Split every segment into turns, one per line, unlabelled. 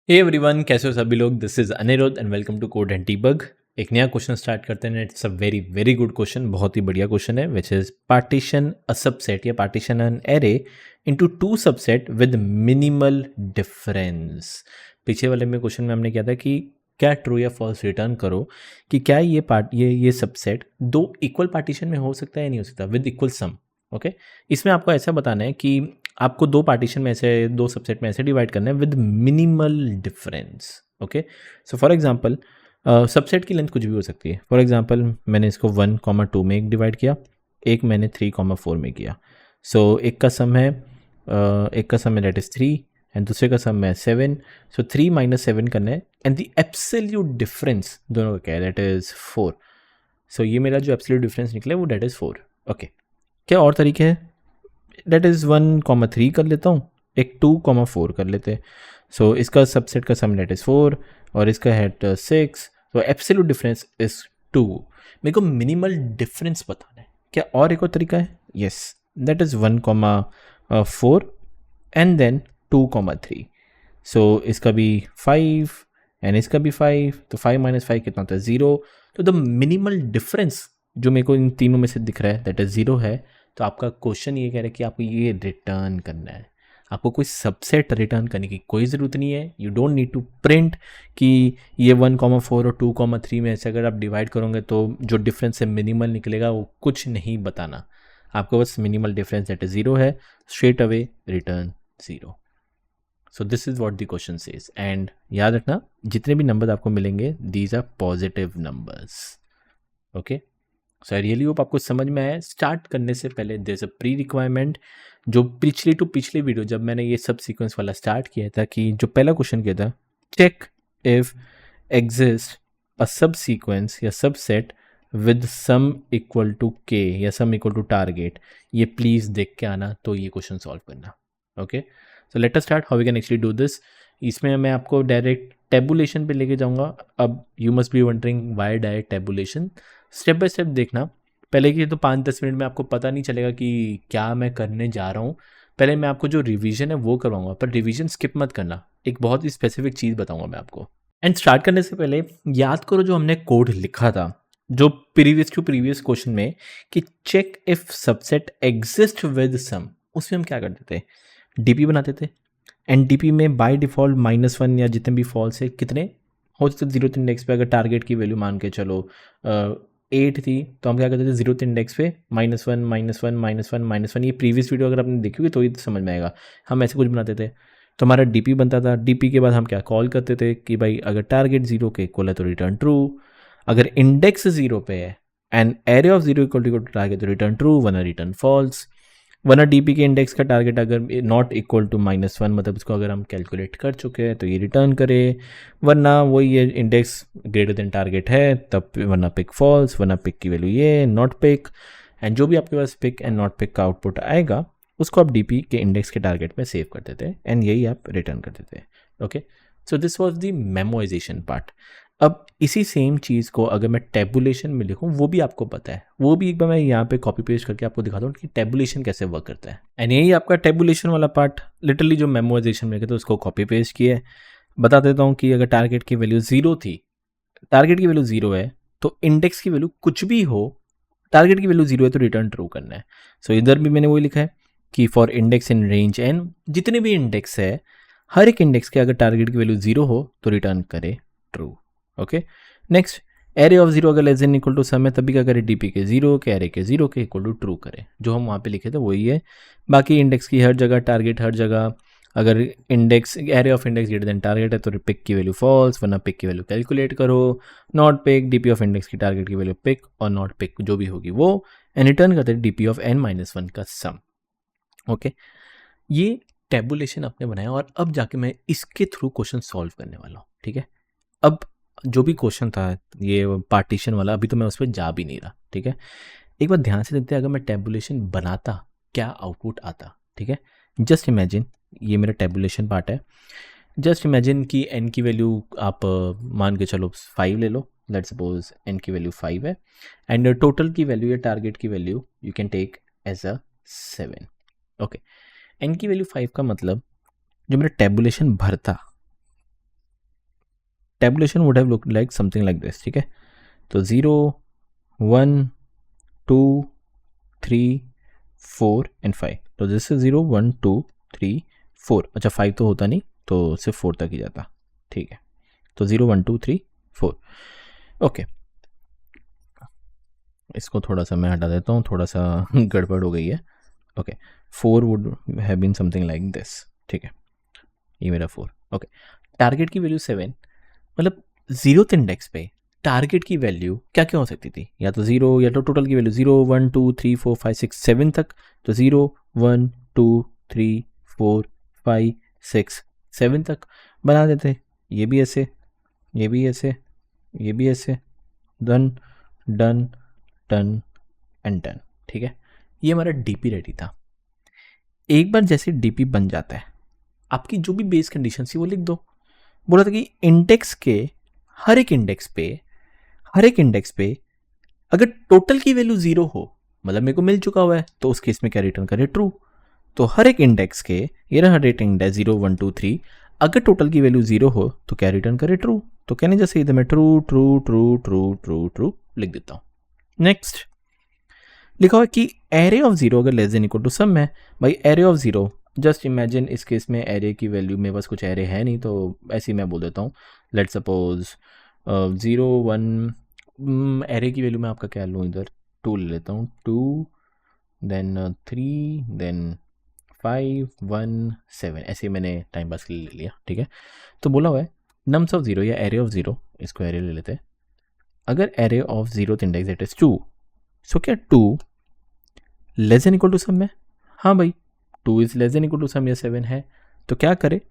Hey everyone, कैसे हो सभी लोग। This is Anirudh and welcome to code and debug. एक नया क्वेश्चन स्टार्ट करते हैं। It's a very very good question, बहुत ही बढ़िया क्वेश्चन है। Which is partition a subset या partition an array into two subset with minimal difference. पीछे वाले में क्वेश्चन में हमने किया था कि क्या ट्रू या फॉल्स रिटर्न करो कि क्या ये सबसेट दो इक्वल पार्टीशन में हो सकता है या नहीं हो सकता विद इक्वल सम। ओके, इसमें आपको ऐसा बताना है कि आपको दो पार्टीशन में ऐसे दो सबसेट में ऐसे डिवाइड करना है with minimal difference. Okay, so for example subset की लेंथ कुछ भी हो सकती है। फॉर एग्जांपल मैंने इसको 1,2 में एक डिवाइड किया, एक मैंने 3,4 में किया। सो एक का सम है दैट इज 3 एंड दूसरे का सम है 7। सो 3 - 7 करना है एंड द एब्सोल्यूट डिफरेंस दोनों का क्या है, दैट इज 4। सो ये मेरा जो एब्सोल्यूट डिफरेंस निकला है वो दैट इज 4। ओके, क्या और तरीके हैं? डेट इज़ 1,3 कर लेता हूँ, एक 2,4 कर लेते हैं। सो इसका सबसेट का सम डेट इज़ 4 और इसका है 6। तो एब्सोल्यूट डिफरेंस इज 2। मेरे को मिनिमल डिफरेंस बताना है। क्या और एक और तरीका है? Yes, that is 1,4 and then 2,3। So इसका भी 5 एंड इसका भी 5। तो 5 - 5 कितना होता है? 0। तो द मिनिमल डिफरेंस जो मेरे को इन तीनों में से दिख रहा है दैट इज 0 है। तो आपका क्वेश्चन ये कह रहा है कि आपको ये रिटर्न करना है। आपको कोई सबसेट रिटर्न करने की कोई ज़रूरत नहीं है। You don't need to print कि ये 1,4 और 2,3 में ऐसे अगर आप डिवाइड करोगे तो जो डिफरेंस है मिनिमल निकलेगा, वो कुछ नहीं बताना। आपको बस मिनिमल डिफरेंस दैट इज 0 है, straight away return 0। So this is what the question says. And याद रखना, जितने भी नंबर आपको मिलेंगे these are positive numbers. Okay, so I really hope आपको समझ में आया। स्टार्ट करने से पहले there is a pre requirement. जो पिछली वीडियो जब मैंने ये सब सीक्वेंस वाला स्टार्ट किया था, कि जो पहला क्वेश्चन किया था, check if exist a subsequence या subset with sum equal to K या सम इक्वल टू टारगेट, ये प्लीज़ देख के आना तो ये क्वेश्चन सॉल्व करना। Okay, so let us start how we can actually do this. इसमें मैं आपको डायरेक्ट टेबुलेशन पे लेके जाऊंगा। अब you must be wondering why direct tabulation. Step by step देखना। पहले की तो 5-10 मिनट में आपको पता नहीं चलेगा कि क्या मैं करने जा रहा हूँ। पहले मैं आपको जो रिवीजन है वो करवाऊंगा, पर रिवीजन स्किप मत करना। एक बहुत ही स्पेसिफिक चीज़ बताऊंगा मैं आपको। एंड स्टार्ट करने से पहले याद करो जो हमने कोड लिखा था, जो प्रीवियस क्वेश्चन में, कि check if subset exist with sum. उसमें हम क्या करते थे? डीपी बनाते थे। एंड डीपी में बाय डिफ़ॉल्ट -1 या जितने भी फॉल्स है, कितने होते थे? 0th इंडेक्स पे अगर टारगेट की वैल्यू मान के चलो 8 थी, तो हम क्या करते थे? 0th इंडेक्स पे -1 -1 -1 -1। ये प्रीवियस वीडियो अगर आपने देखी होगी तो ये तो समझ में आएगा। हम ऐसे कुछ बनाते थे तो हमारा डीपी बनता था। डीपी के बाद हम क्या कॉल करते थे कि भाई अगर टारगेट 0 के इक्वल है तो रिटर्न ट्रू, अगर इंडेक्स 0 पे है and array of 0 equal to target तो रिटर्न ट्रू, वरना रिटर्न फॉल्स। वरना डीपी के इंडेक्स का टारगेट अगर नॉट इक्वल टू -1, मतलब इसको अगर हम कैलकुलेट कर चुके हैं तो ये रिटर्न करे। वरना वही ये इंडेक्स ग्रेटर देन टारगेट है तब, वरना पिक फॉल्स, वरना पिक की वैल्यू ये नॉट पिक। एंड जो भी आपके पास पिक एंड नॉट पिक का आउटपुट आएगा उसको आप डीपी के इंडेक्स के टारगेट में सेव कर देते हैं एंड यही आप रिटर्न कर देते हैं। Okay, so this was the memorisation part. अब इसी सेम चीज़ को अगर मैं टैबुलेशन में लिखूँ, वो भी आपको पता है, वो भी एक बार मैं यहाँ पे कॉपी पेस्ट करके आपको दिखाता हूँ कि टैबुलेशन कैसे वर्क करता है। एंड यही आपका टैबुलेशन वाला पार्ट, लिटरली जो मेमोराइजेशन में लिखा था उसको कॉपी पेस्ट किया है। बता देता हूँ कि अगर टारगेट की वैल्यू 0 थी, टारगेट की वैल्यू 0 है, तो इंडेक्स की वैल्यू कुछ भी हो, टारगेट की वैल्यू 0 है तो रिटर्न ट्रू करना है। सो इधर भी मैंने वही लिखा है कि for index in range N, जितने भी इंडेक्स है, हर एक इंडेक्स के अगर टारगेट की वैल्यू 0 हो तो रिटर्न करे true. Okay, next, array of 0 अगर less than equal to sum है तभी क्या करे? डीपी के 0 के एरे के 0 के इक्वल टू ट्रू करे। जो हम वहाँ पे लिखे थे वही है। बाकी इंडेक्स की हर जगह, टारगेट हर जगह, अगर index array of index greater than target है तो पिक की वैल्यू फॉल्स, वरना पिक की वैल्यू कैलकुलेट करो। Not pick, DP of index की टारगेट की वैल्यू पिक, और नॉट पिक जो भी होगी वो, एंड रिटर्न करते हैं डीपी ऑफ n-1 का सम। ओके, ये टेबुलेशन आपने बनाया और अब जाके मैं इसके थ्रू क्वेश्चन सॉल्व करने वाला हूँ। ठीक है, अब जो भी क्वेश्चन था ये पार्टीशन वाला, अभी तो मैं उस पर जा भी नहीं रहा। ठीक है, एक बार ध्यान से देखते हैं, अगर मैं टेबुलेशन बनाता क्या आउटपुट आता। ठीक है, जस्ट इमेजिन, ये मेरा टेबुलेशन पार्ट है। जस्ट इमेजिन कि n की वैल्यू आप मान के चलो 5 ले लो। लेट्स सपोज n की वैल्यू 5 है एंड टोटल की वैल्यू या टारगेट की value you can take as a 7। Okay, n की वैल्यू 5 का मतलब जो मेरा टेबुलेशन भरता tabulation would have look like something like this, ठीक है। तो 0 1 2 3 4 एंड 5, तो दिस इज 0 1 2 3 4, अच्छा 5 तो होता नहीं, तो सिर्फ 4 तक ही जाता, ठीक है। तो 0 1 2 3 4, ओके। इसको थोड़ा सा मैं हटा देता हूँ, थोड़ा सा गड़बड़ हो गई है, okay. 4 would have been something like this, ठीक है, ये मेरा 4, ओके। टारगेट की वैल्यू 7, मतलब 0th इंडेक्स पे टारगेट की वैल्यू क्या क्या हो सकती थी, या तो 0 या तो टोटल की वैल्यू 0 1 2 3 4 5 6 7 तक, तो 0 1 2 3 4 5 6 7 तक बना देते। ये भी ऐसे, ये भी ऐसे, ये भी ऐसे, done done done and done, ठीक है। ये हमारा डीपी रेडी था। एक बार जैसे डीपी बन जाता है, आपकी जो भी बेस कंडीशन थी वो लिख दो। बोला था कि इंडेक्स के हर एक इंडेक्स पे अगर टोटल की वैल्यू 0 हो, मतलब मेरे को मिल चुका हुआ है, तो उस केस में क्या रिटर्न करे, ट्रू। तो हर एक इंडेक्स के, ये रहा हर एक इंडेक्स 0 1 2 3, अगर टोटल की वैल्यू 0 हो तो क्या रिटर्न करे, ट्रू। तो कहने जैसे इधर मैं true true true true true true लिख देता हूँ। नेक्स्ट लिखा हुआ कि एरे ऑफ 0 अगर less than equal to sum है। भाई एरे ऑफ 0, जस्ट इमेजिन इस केस में एरे की वैल्यू, मेरे पास कुछ एरे है नहीं, तो ऐसे ही मैं बोल देता हूँ, लेट सपोज 0 1, एरे की वैल्यू मैं आपका क्या लूँ, इधर 2 ले लेता हूँ, 2 देन 3 देन 5 1 7, ऐसे ही मैंने टाइम पास के लिए ले लिया, ठीक है। तो बोला हुआ है नम्स ऑफ 0 या एरे ऑफ 0, इसको एरे ले लेते हैं। अगर array of 0th index that is 2, so क्या 2 less than equal to sum है? हाँ भाई, 2 is less than equal to sum या 7 है, तो क्या करे,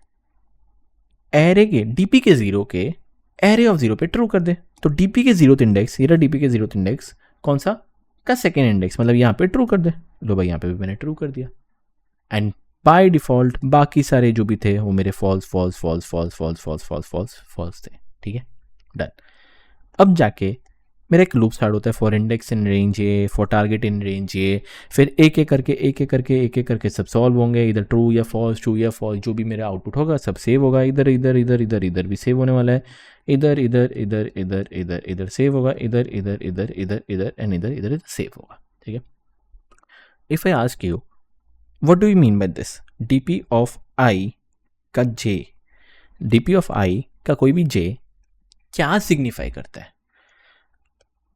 एरे के डीपी के 0 के एरे ऑफ 0 पे ट्रू कर दे। तो डीपी के 0th इंडेक्स, ये रहा डीपी के 0th इंडेक्स, कौन सा का सेकेंड इंडेक्स, मतलब यहाँ पे ट्रू कर दे। लो भाई, यहाँ पे भी मैंने ट्रू कर दिया, एंड बाय डिफॉल्ट बाकी सारे जो भी थे वो मेरे false false false false false false false false false थे, ठीक है, डन। अब जाके मेरा एक लूप स्टार्ट होता है for index in range A, for target in range ए, फिर एक एक करके सब सॉल्व होंगे, इधर ट्रू या फॉल्स जो भी मेरा आउटपुट होगा सब सेव होगा, इधर इधर इधर इधर इधर भी सेव होने वाला है, इधर इधर इधर इधर इधर इधर सेव होगा, इधर इधर इधर इधर इधर एंड इधर इधर इधर सेव होगा, ठीक है। If I ask you what do you mean by this, DP of I का जे, डीपी ऑफ आई का कोई भी जे क्या सिग्निफाई करता है?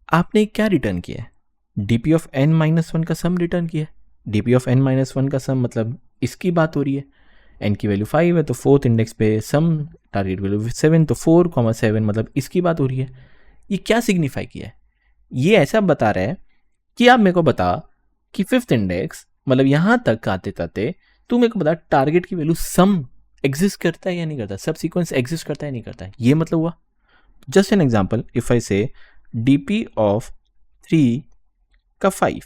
आपने क्या रिटर्न किया है, डीपी ऑफ n माइनस 1 का सम रिटर्न किया है। डीपी ऑफ n माइनस 1 का सम मतलब इसकी बात हो रही है, n की वैल्यू 5 है तो 4th इंडेक्स पे सम टारगेट वैल्यू 7, तो 4,7 मतलब इसकी बात हो रही है। ये क्या सिग्निफाई किया है? ये ऐसा बता रहा है कि आप मेरे को बता कि 5th इंडेक्स मतलब यहाँ तक आते आते तू मेरे को बता टारगेट की वैल्यू सम एग्जिस्ट करता है या नहीं करता, सब सीक्वेंस एग्जिस्ट करता है नहीं करता है, ये मतलब हुआ। Just an example, if I से डीपी ऑफ 3 का 5,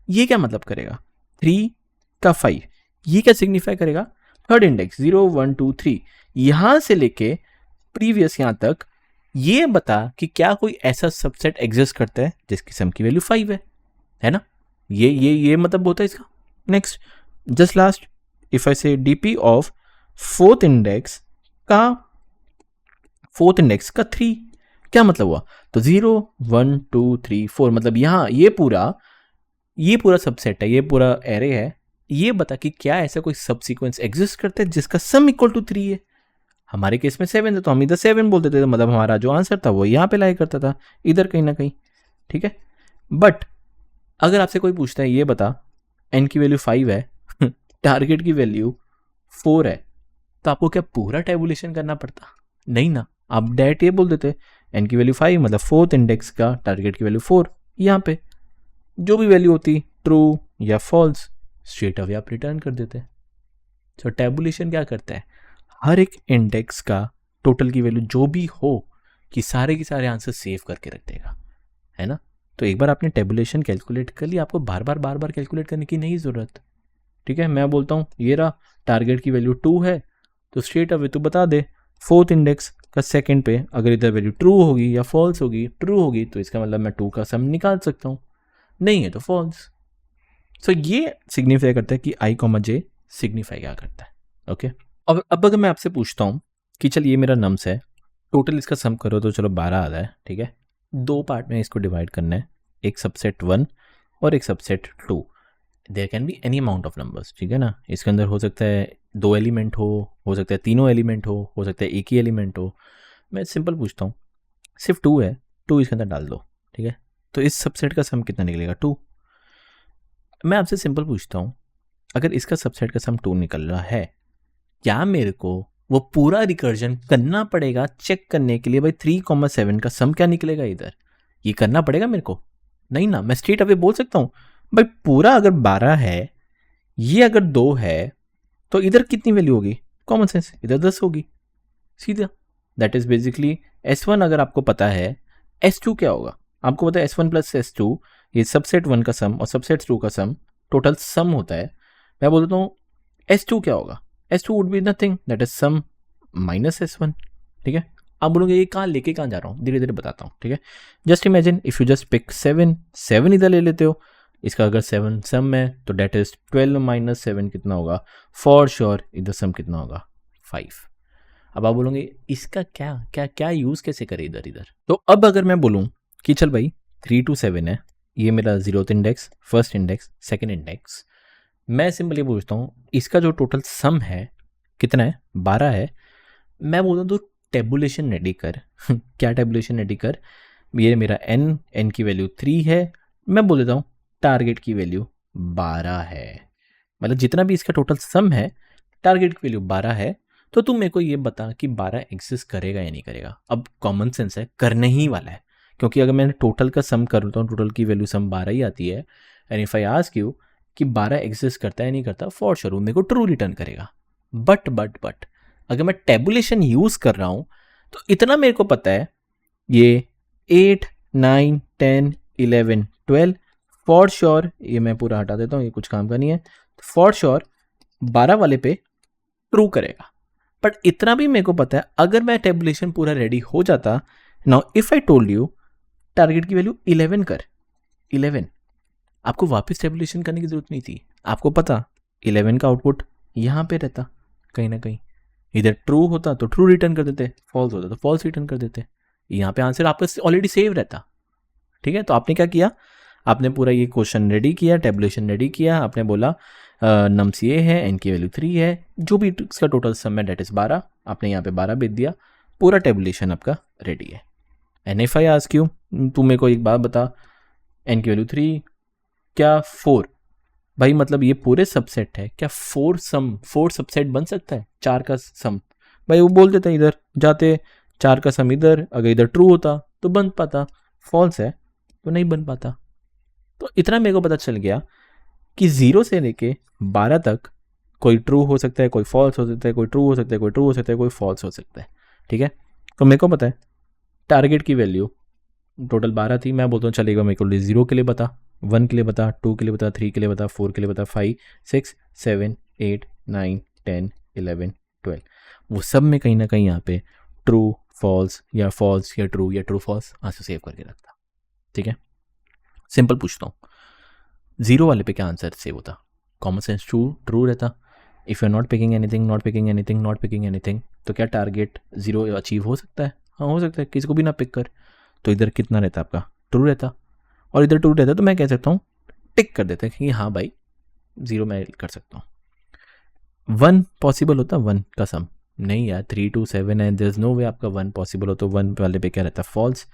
ये क्या मतलब करेगा, 3 का 5 ये क्या सिग्निफाई करेगा, थर्ड इंडेक्स 0 1 2 3 यहां से लेके प्रीवियस यहां तक, ये बता कि क्या कोई ऐसा सबसेट एग्जिस्ट करता है जिसकी सम की वैल्यू 5 है ना, ये मतलब होता है इसका। Next just last, if I से डीपी ऑफ 4th इंडेक्स का 3, क्या मतलब हुआ, तो 0 1 2 3 4 मतलब यहाँ ये पूरा सबसेट है, ये पूरा एरे है, ये बता कि क्या ऐसा कोई सब सीक्वेंस एग्जिस्ट करता है जिसका सम इक्वल टू 3 है। हमारे केस में 7 है तो हम इधर 7 बोल देते थे, मतलब हमारा जो आंसर था वो यहाँ पे लाई करता था, इधर कहीं ना कहीं, ठीक है। बट अगर आपसे कोई पूछता है ये बता n की वैल्यू 5 है टारगेट की वैल्यू 4 है, तो आपको क्या पूरा टेबुलेशन करना पड़ता? नहीं ना, आप डायरेक्ट ये बोल देते n की वैल्यू 5 मतलब 4th इंडेक्स का टारगेट की वैल्यू 4, यहाँ पे जो भी वैल्यू होती ट्रू या फॉल्स स्ट्रेट अवे आप रिटर्न कर देते हैं। तो टेबुलेशन क्या करता है, हर एक इंडेक्स का टोटल की वैल्यू जो भी हो कि सारे के सारे आंसर सेव करके रख देगा, है ना। तो एक बार आपने टेबुलेशन कैलकुलेट कर लिया, आपको बार बार कैलकुलेट करने की नहीं ज़रूरत, ठीक है। मैं बोलता हूँ ये रहा टारगेट की वैल्यू 2 है, तो स्ट्रेट अवे तू बता दे 4th इंडेक्स का सेकंड पे अगर इधर वैल्यू ट्रू होगी या फॉल्स होगी, ट्रू होगी तो इसका मतलब मैं 2 का सम निकाल सकता हूँ, नहीं है तो फॉल्स। सो ये सिग्निफाई करता है कि i, j सिग्निफाई क्या करता है, ओके। अब अगर मैं आपसे पूछता हूँ कि चल ये मेरा नम्स है टोटल इसका सम करो तो चलो 12 आता है, ठीक है। 2 पार्ट में इसको डिवाइड करना है, एक सबसेट 1 और एक subset 2। There can be any amount of numbers, ठीक है ना। इसके अंदर हो सकता है 2 एलिमेंट हो सकता है तीनों एलिमेंट हो सकता है एक ही एलिमेंट हो। मैं सिंपल पूछता हूँ, सिर्फ 2 है, 2 इसके अंदर डाल दो, ठीक है। तो इस सबसेट का सम कितना निकलेगा? 2। मैं आपसे सिंपल पूछता हूँ, अगर इसका सबसेट का सम 2 निकल रहा है, क्या मेरे को वो पूरा रिकर्जन करना पड़ेगा चेक करने के लिए भाई 3,7 का सम क्या निकलेगा इधर? ये करना पड़ेगा मेरे को? नहीं ना, मैं स्ट्रेट अवे बोल सकता हूँ भाई पूरा अगर 12 है, ये अगर 2 है, तो इधर कितनी वैल्यू होगी? कॉमन सेंस, इधर 10 होगी सीधा। दैट इज बेसिकली S1 अगर आपको पता है, S2 क्या होगा? आपको पता है S1 प्लस S2 ये सबसेट 1 का सम और सबसेट 2 का सम टोटल सम होता है। मैं बोलता हूँ S2 क्या होगा? S2 would be nothing that is sum minus S1, ठीक है। आप बोलोगे ये कहाँ लेके कहाँ जा रहा हूँ, धीरे धीरे बताता हूँ, ठीक है। Just imagine if you just pick 7 इधर ले लेते हो, इसका अगर 7 सम है तो डेट इज 12 माइनस 7 कितना होगा? फॉर श्योर इधर सम कितना होगा? 5। अब आप बोलोगे इसका क्या क्या क्या यूज़ कैसे करें इधर इधर? तो अब अगर मैं बोलूँ कि चल भाई 3 to 7 है, ये मेरा 0th index, first index, second index, मैं सिंपली पूछता हूँ इसका जो टोटल सम है कितना है? 12 है। मैं बोलता हूँ तो टेबुलेशन रेडी कर। क्या टेबुलेशन रेडी कर? ये मेरा n की वैल्यू 3 है, मैं बोल देता हूँ टारगेट की वैल्यू 12 है। मतलब जितना भी इसका टोटल सम है, टारगेट की वैल्यू 12 है। तो तुम मेरे को ये बता कि 12 एग्जिस्ट करेगा या नहीं करेगा। अब कॉमन सेंस है, करने ही वाला है, क्योंकि अगर मैं टोटल का सम करता हूँ, टोटल की वैल्यू सम 12 ही आती है। And if I ask you कि 12 एग्जिस्ट करता है नहीं करता, फॉर श्योर मेरे को ट्रू रिटर्न करेगा। बट अगर मैं टेबुलेशन यूज कर रहा हूं तो इतना मेरे को पता है, ये 8, 9, 10, 11, 12 फॉर श्योर, ये मैं पूरा हटा देता हूँ, ये कुछ काम का नहीं है, फॉर श्योर 12 वाले पे ट्रू करेगा। बट इतना भी मेरे को पता है, अगर मैं टेबुलेशन पूरा रेडी हो जाता, now if I told you target की वैल्यू 11 कर, 11, आपको वापस टेबुलेशन करने की जरूरत नहीं थी। आपको पता 11 का आउटपुट यहाँ पे रहता, कहीं ना कहीं इधर ट्रू होता तो ट्रू रिटर्न कर देते, फॉल्स होता तो फॉल्स रिटर्न कर देते। यहाँ पे आंसर आपका ऑलरेडी सेव रहता, ठीक है। तो आपने क्या किया? आपने पूरा ये क्वेश्चन रेडी किया, टेबुलेशन रेडी किया, आपने बोला नम्स ये है, n की वैल्यू 3 है, जो भी इसका टोटल सम है डेट इज 12, आपने यहाँ पे 12 भेज दिया, पूरा टेबुलेशन आपका रेडी है। And if I ask you, तू मेरे को एक बात बता, n की वैल्यू 3 क्या 4, भाई मतलब ये पूरे सबसेट है, क्या 4 सबसेट बन सकता है? 4 का सम, भाई वो बोल देते इधर जाते 4 का सम इधर, अगर इधर ट्रू होता तो बन पाता, फॉल्स है तो नहीं बन पाता। तो इतना मेरे को पता चल गया कि 0 से लेके 12 तक कोई ट्रू हो सकता है, कोई फॉल्स हो सकता है, कोई ट्रू हो सकता है, कोई ट्रू हो सकता है, कोई फॉल्स हो सकता है, ठीक है। तो मेरे को पता है टारगेट की वैल्यू टोटल 12 थी, मैं बोलता हूँ चलेगा मेरे को 0 के लिए बता, 1 के लिए बता, 2 के लिए बता, 3 के लिए बता, 4 के लिए बता, 5, 6, 7, 8, 9, 10, 11, 12, वो सब में कहीं ना कहीं यहाँ पे ट्रू फॉल्स या ट्रू फॉल्स आंसर सेव करके रखता, ठीक है। सिंपल पूछता हूँ, 0 वाले पे क्या आंसर सेव होता? कॉमन सेंस ट्रू रहता। If you are not picking anything, तो क्या टारगेट 0 अचीव हो सकता है? हाँ हो सकता है, किसी को भी ना पिक कर, तो इधर कितना रहता आपका? ट्रू रहता। और इधर ट्रू रहता तो मैं कह सकता हूँ टिक कर देते कि हाँ भाई 0 मैं कर सकता हूँ। 1 पॉसिबल होता 1 का सम? नहीं यार, 3 to 7 है, देयर इज नो वे आपका 1 पॉसिबल हो, तो 1 वाले पे क्या रहता? फॉल्स।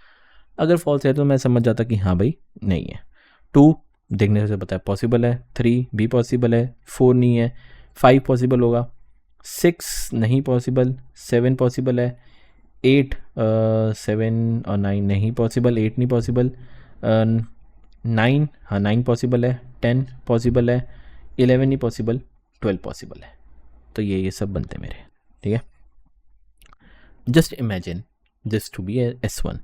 अगर फॉल्स है तो मैं समझ जाता कि हाँ भाई नहीं है। 2 देखने से पता है पॉसिबल है, 3 भी पॉसिबल है, 4 नहीं है, 5 पॉसिबल होगा, 6 नहीं पॉसिबल, 7 पॉसिबल है, 8 7 और 9 नहीं पॉसिबल, 8 नहीं पॉसिबल, 9 हाँ 9 पॉसिबल है, 10 पॉसिबल है, 11 नहीं पॉसिबल, 12 पॉसिबल है। तो ये सब बनते मेरे, ठीक है। Just imagine this to be S1,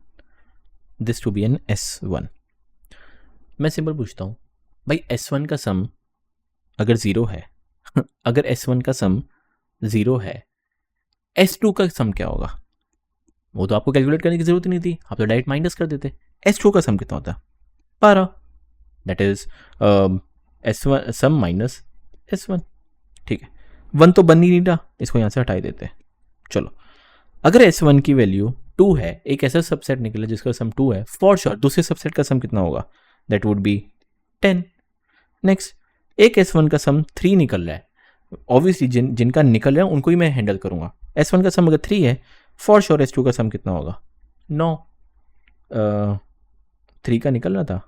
this to be an S1। मैं सिंपल पूछता हूँ भाई S1 का सम अगर 0 है अगर S1 का सम 0 है, S2 का सम क्या होगा? वो तो आपको कैलकुलेट करने की जरूरत नहीं थी, आप तो डायरेक्ट माइनस कर देते। S2 का सम कितना होता? 12, that is S1 some minus S1, ठीक है। 1 तो बन ही नहीं रहा, इसको यहाँ से हटा ही देते हैं। चलो, अगर S1 की वैल्यू टू है, एक ऐसा सबसेट निकला जिसका सम 2 है, फॉर श्योर दूसरे सबसेट का सम कितना होगा, दैट वुड बी 10। नेक्स्ट, एक S1 का सम 3 निकल रहा है, ऑब्वियसली जिनका निकल रहा है उनको ही मैं हैंडल करूंगा। S1 का सम अगर 3 है, फॉर श्योर S2 का सम कितना होगा, 9। 3 का निकल रहा था,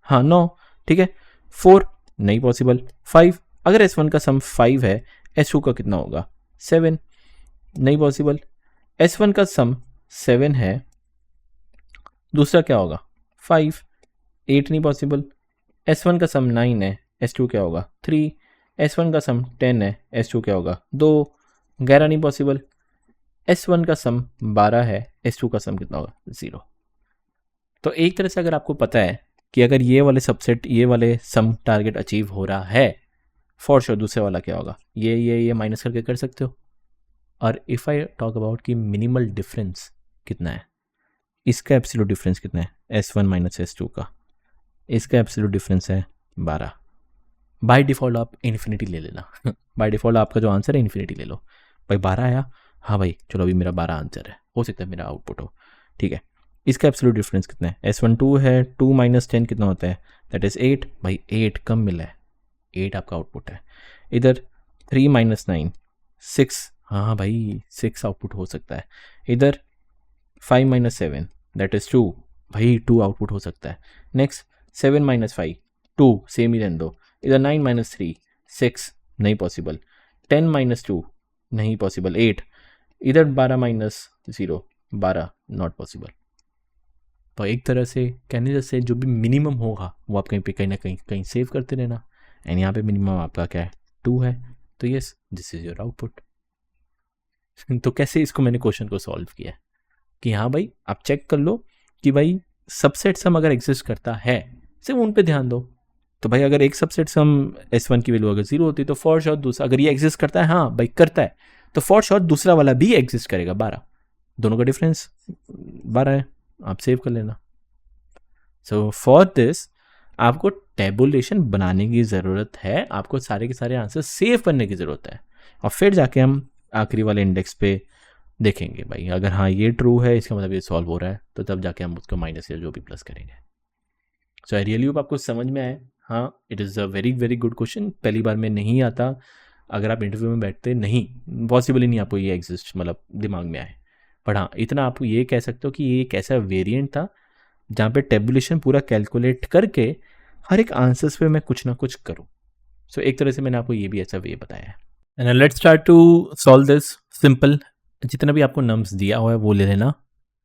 हाँ 9, ठीक है। 4 नहीं पॉसिबल। 5, अगर S1 का सम 5 है, S2 का कितना होगा, 7 नहीं पॉसिबल। S1 का सम 7 है, दूसरा क्या होगा 5, 8 नहीं पॉसिबल। S1 का सम 9 है, S2 क्या होगा 3। S1 का सम 10 है, S2 क्या होगा 2, 11 नहीं पॉसिबल। S1 का सम 12 है, S2 का सम कितना होगा 0। तो एक तरह से अगर आपको पता है कि अगर ये वाले सबसेट ये वाले सम टारगेट अचीव हो रहा है, फॉर श्योर दूसरे वाला क्या होगा, ये माइनस करके कर सकते हो। और इफ़ आई टॉक अबाउट कि मिनिमल डिफरेंस कितना है, इसका एब्सोल्यूट डिफरेंस कितना है, S1 माइनस S2 का, इसका एब्सोल्यूट डिफरेंस है 12। बाय डिफ़ॉल्ट आप इन्फिनिटी ले लेना बाय डिफ़ॉल्ट आपका जो आंसर है इन्फिनिटी ले लो। भाई 12 आया, हाँ भाई चलो अभी मेरा 12 आंसर है, हो सकता है मेरा आउटपुट हो, ठीक है। इसका एब्सोल्यूट डिफरेंस कितना है, S1 2 है, 2 माइनस 10 कितना होता है, दैट इज़ 8। भाई 8 कम मिला है, 8 आपका आउटपुट है। इधर 3 माइनस 9 6, हाँ भाई 6 आउटपुट हो सकता है। इधर 5 माइनस 7 दैट इज़ 2, भाई 2 आउटपुट हो सकता है। नेक्स्ट 7 माइनस 5 2, सेम ही रहने दो। इधर 9 माइनस 3 6 नहीं पॉसिबल। 10 माइनस 2 नहीं पॉसिबल, 8। इधर 12 माइनस 0 12 नॉट पॉसिबल। तो एक तरह से कहने जैसे जो भी मिनिमम होगा वो आप कहीं पे कहीं ना कहीं सेव करते रहना। एंड यहाँ पे मिनिमम आपका क्या है 2 है, तो yes this is your output. तो कैसे इसको मैंने क्वेश्चन को सॉल्व किया कि हाँ भाई आप चेक कर लो कि भाई सबसेट सम अगर एग्जिस्ट करता है सिर्फ उन पे ध्यान दो। तो भाई अगर एक सबसेट सम S1 की वैल्यू अगर 0 होती तो फॉर श्योर दूसरा, अगर ये एग्जिस्ट करता है, हाँ भाई करता है, तो फॉर श्योर दूसरा वाला भी एग्जिस्ट करेगा 12। दोनों का डिफरेंस 12 है, आप सेव कर लेना। सो फॉर दिस आपको टेबुलेशन बनाने की ज़रूरत है, आपको सारे के सारे आंसर सेव करने की ज़रूरत है, और फिर जाके हम आखिरी वाले इंडेक्स पे देखेंगे भाई अगर हाँ ये ट्रू है इसका मतलब ये सॉल्व हो रहा है, तो तब जाके हम उसको माइनस या जो भी प्लस करेंगे। सो आई रियली होप आपको समझ में आए। हाँ it is a very very good question, पहली बार में नहीं आता, अगर आप इंटरव्यू में बैठते नहीं, पॉसिबल ही नहीं आपको ये एग्जिस्ट मतलब दिमाग में आए। पर हाँ इतना आप ये कह सकते हो कि ये एक ऐसा वेरिएंट था जहाँ पे टेबुलेशन पूरा कैलकुलेट करके हर एक आंसर्स पे मैं कुछ ना कुछ करूँ। सो एक तरह से मैंने आपको ये भी ऐसा वे बताया है। And let's start to solve this. Simple, जितना भी आपको नम्स दिया हुआ है वो ले लेना,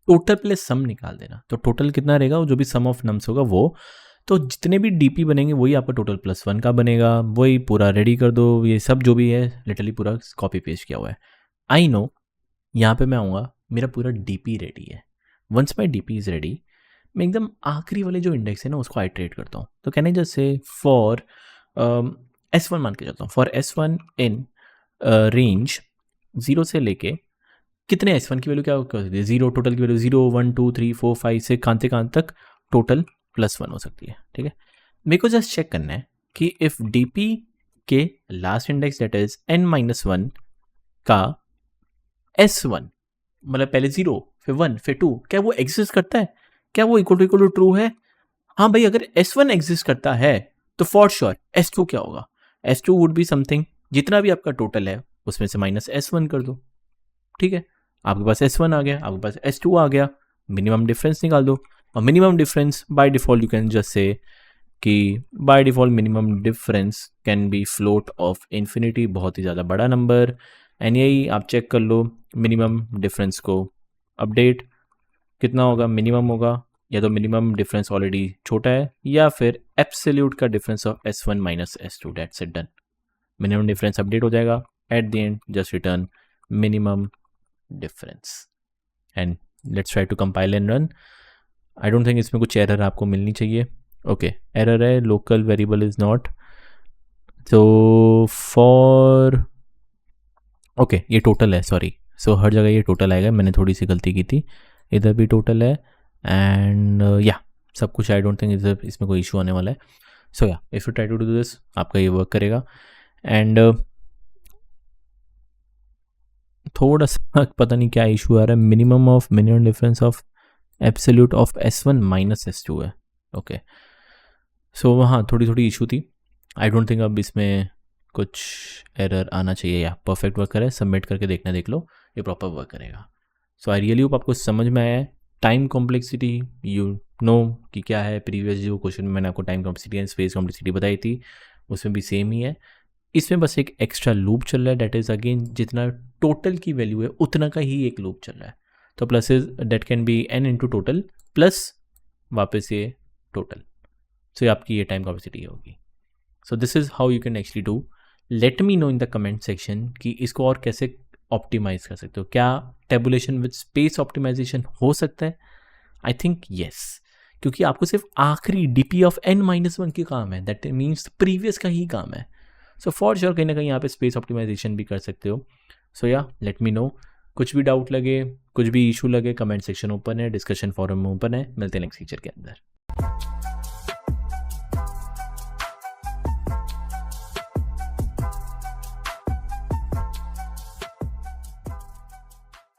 टोटल प्लस सम निकाल देना। तो टोटल कितना रहेगा, जो भी सम ऑफ नम्स होगा वो, तो जितने भी डीपी बनेंगे वही आपका टोटल +1 का बनेगा। वही पूरा रेडी कर दो, ये सब जो भी है लिटरली पूरा कॉपी पेस्ट किया हुआ है। आई नो यहाँ पे मैं आऊँगा, मेरा पूरा डीपी रेडी है। Once my DP is ready, मैं एकदम आखिरी वाले जो इंडेक्स है ना उसको आइट्रेट करता हूँ। तो कहने जैसे फॉर S1 मान के चलता हूँ, फॉर S1 इन रेंज 0 से लेके कितने S1 की वैल्यू क्या कर सकती है, 0 टोटल की वैल्यू 0 1 2 3 4 5 से कहाँ तक टोटल +1 हो सकती है। ठीक है, मेरे को जस्ट चेक करना है कि इफ़ DP के last index that is n-1 का S1 मतलब पहले 0 फिर 1 फिर 2, क्या वो एग्जिस्ट करता है, क्या वो इक्वल टू ट्रू है। हाँ भाई अगर S1 एग्जिस्ट करता है तो फॉर श्योर S2 क्या होगा, S2 वुड बी समथिंग, जितना भी आपका टोटल है उसमें से माइनस S1 कर दो। ठीक है, आपके पास S1 आ गया, आपके पास S2 आ गया, मिनिमम डिफरेंस निकाल दो। और minimum difference by default you can just say कि by default minimum difference can be float of infinity, बहुत ही ज़्यादा बड़ा नंबर। एंड यही आप चेक कर लो मिनिमम डिफरेंस को अपडेट कितना होगा, मिनिमम होगा, या तो मिनिमम डिफरेंस ऑलरेडी छोटा है या फिर एब्सोल्यूट का difference of S1 minus S2, that's it done. Minimum difference update हो जाएगा, at the end just return minimum difference and let's try to compile and run. I don't think इसमें कुछ error आपको मिलनी चाहिए। ओके एरर है, local variable is not, तो for okay ये टोटल है, सॉरी। सो हर जगह ये टोटल आएगा, मैंने थोड़ी सी गलती की थी, इधर भी टोटल है एंड या सब कुछ। आई डोंट थिंक इधर इसमें कोई इशू आने वाला है। सो या if you try to do this आपका ये वर्क करेगा। एंड थोड़ा सा पता नहीं क्या इशू आ रहा है, minimum difference of absolute of S1 minus S2 है। ओके, सो वहाँ थोड़ी थोड़ी इशू थी। आई डोंट थिंक अब इसमें कुछ एरर आना चाहिए, या परफेक्ट वर्क करे। सबमिट करके देख लो ये प्रॉपर वर्क करेगा। सो आई रियली होप आपको समझ में आया है। टाइम कॉम्प्लेक्सिटी यू नो कि क्या है। प्रीवियस जो क्वेश्चन में मैंने आपको time complexity and space complexity बताई थी उसमें भी सेम ही है। इसमें बस एक एक्स्ट्रा लूप चल रहा है, डेट इज़ अगेन जितना टोटल की वैल्यू है उतना का ही एक लूप चल रहा है। तो plus is date can be n into total plus वापस ये टोटल। सो ये आपकी ये टाइम कॉम्प्लेक्सिटी होगी। So this is how you can actually do. Let me know in the comment section कि इसको और कैसे ऑप्टिमाइज कर सकते हो। क्या टेबुलेशन विद स्पेस ऑप्टिमाइजेशन हो सकता है? आई थिंक येस, क्योंकि आपको सिर्फ आखिरी DP ऑफ n-1 की काम है, दैट मीन्स प्रीवियस का ही काम है। सो फॉर श्योर कहीं ना कहीं यहाँ पे स्पेस ऑप्टिमाइजेशन भी कर सकते हो। सो या लेट मी नो, कुछ भी डाउट लगे, कुछ भी इशू लगे, कमेंट सेक्शन ओपन है, डिस्कशन फोरम ओपन है। मिलते हैं नेक्स्ट लेक्चर के अंदर।